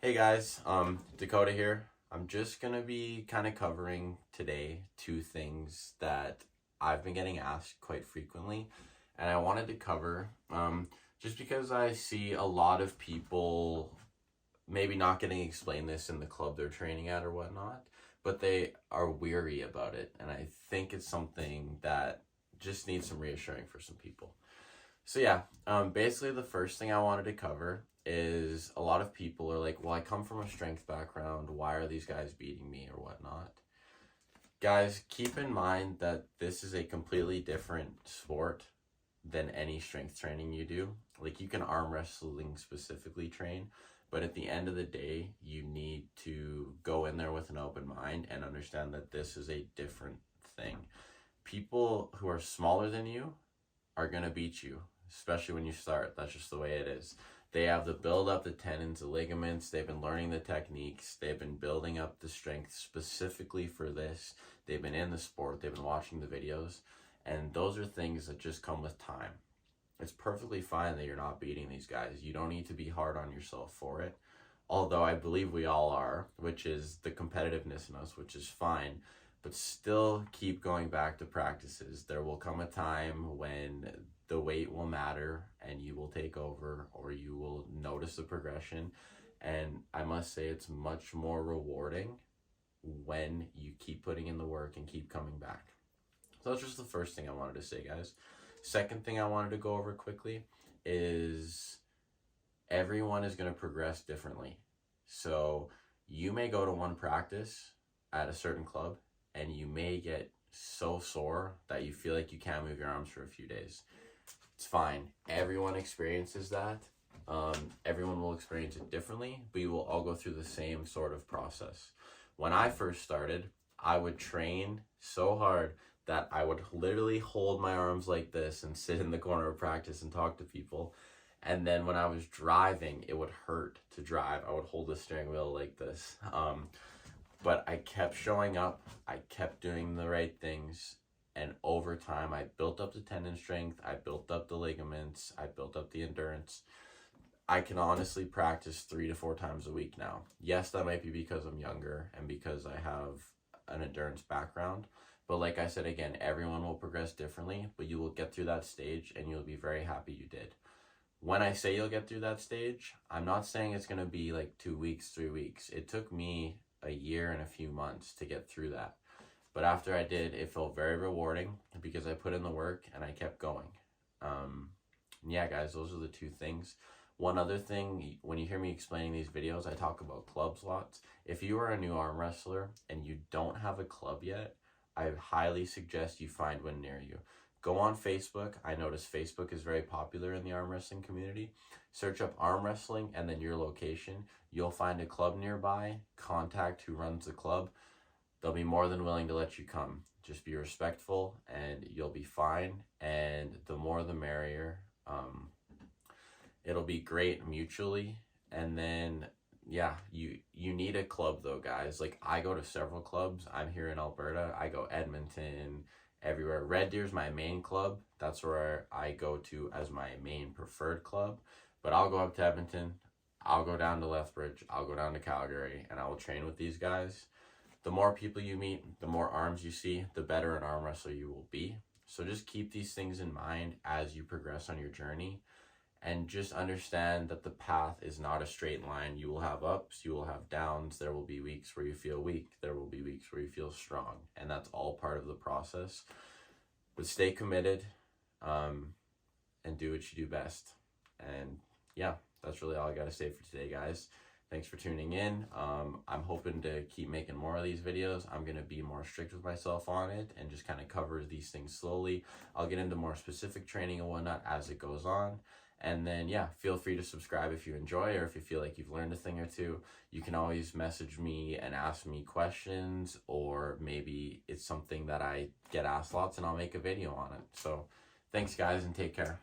Hey guys, Dakota here. I'm just gonna be kind of covering today two things that I've been getting asked quite frequently, and I wanted to cover just because I see a lot of people maybe not getting explained this in the club they're training at or whatnot, but they are weary about it, and I think it's something that just needs some reassuring for some people. So yeah, basically the first thing I wanted to cover is a lot of people are like, well, I come from a strength background. Why are these guys beating me or whatnot? Guys, keep in mind that this is a completely different sport than any strength training you do. Like you can arm wrestling specifically train, but at the end of the day, you need to go in there with an open mind and understand that this is a different thing. People who are smaller than you are going to beat you, especially when you start. That's just the way it is. They have the build up, the tendons, the ligaments. They've been learning the techniques. They've been building up the strength specifically for this. They've been in the sport. They've been watching the videos. And those are things that just come with time. It's perfectly fine that you're not beating these guys. You don't need to be hard on yourself for it. Although I believe we all are, which is the competitiveness in us, which is fine. But still keep going back to practices. There will come a time when the weight will matter and you will take over, or you will notice the progression. And I must say it's much more rewarding when you keep putting in the work and keep coming back. So that's just the first thing I wanted to say, guys. Second thing I wanted to go over quickly is everyone is going to progress differently. So you may go to one practice at a certain club and you may get so sore that you feel like you can't move your arms for a few days. It's fine. Everyone experiences that. Everyone will experience it differently, but you will all go through the same sort of process. When I first started, I would train so hard that I would literally hold my arms like this and sit in the corner of practice and talk to people. And then when I was driving, it would hurt to drive. I would hold the steering wheel like this. But I kept showing up. I kept doing the right things. And over time, I built up the tendon strength. I built up the ligaments. I built up the endurance. I can honestly practice 3 to 4 times a week now. Yes, that might be because I'm younger and because I have an endurance background. But like I said, again, everyone will progress differently, but you will get through that stage and you'll be very happy you did. When I say you'll get through that stage, I'm not saying it's going to be like 2 weeks, 3 weeks. It took me a year and a few months to get through that. But after I did, it felt very rewarding because I put in the work and I kept going. Yeah, guys, those are the two things. One other thing, when you hear me explaining these videos, I talk about clubs lots. If you are a new arm wrestler and you don't have a club yet, I highly suggest you find one near you. Go on Facebook. I notice Facebook is very popular in the arm wrestling community. Search up arm wrestling and then your location. You'll find a club nearby. Contact who runs the club. They'll be more than willing to let you come. Just be respectful and you'll be fine. And the more the merrier. It'll be great mutually. And then, yeah, you need a club though, guys. Like I go to several clubs. I'm here in Alberta. I go Edmonton, everywhere. Red Deer's my main club. That's where I go to as my main preferred club. But I'll go up to Edmonton. I'll go down to Lethbridge. I'll go down to Calgary and I will train with these guys. The more people you meet, the more arms you see, the better an arm wrestler you will be. So just keep these things in mind as you progress on your journey. And just understand that the path is not a straight line. You will have ups, you will have downs. There will be weeks where you feel weak. There will be weeks where you feel strong. And that's all part of the process. But stay committed and do what you do best. And yeah, that's really all I got to say for today, guys. Thanks for tuning in. I'm hoping to keep making more of these videos. I'm going to be more strict with myself on it and just kind of cover these things slowly. I'll get into more specific training and whatnot as it goes on. And then, yeah, feel free to subscribe if you enjoy or if you feel like you've learned a thing or two. You can always message me and ask me questions, or maybe it's something that I get asked lots and I'll make a video on it. So thanks, guys, and take care.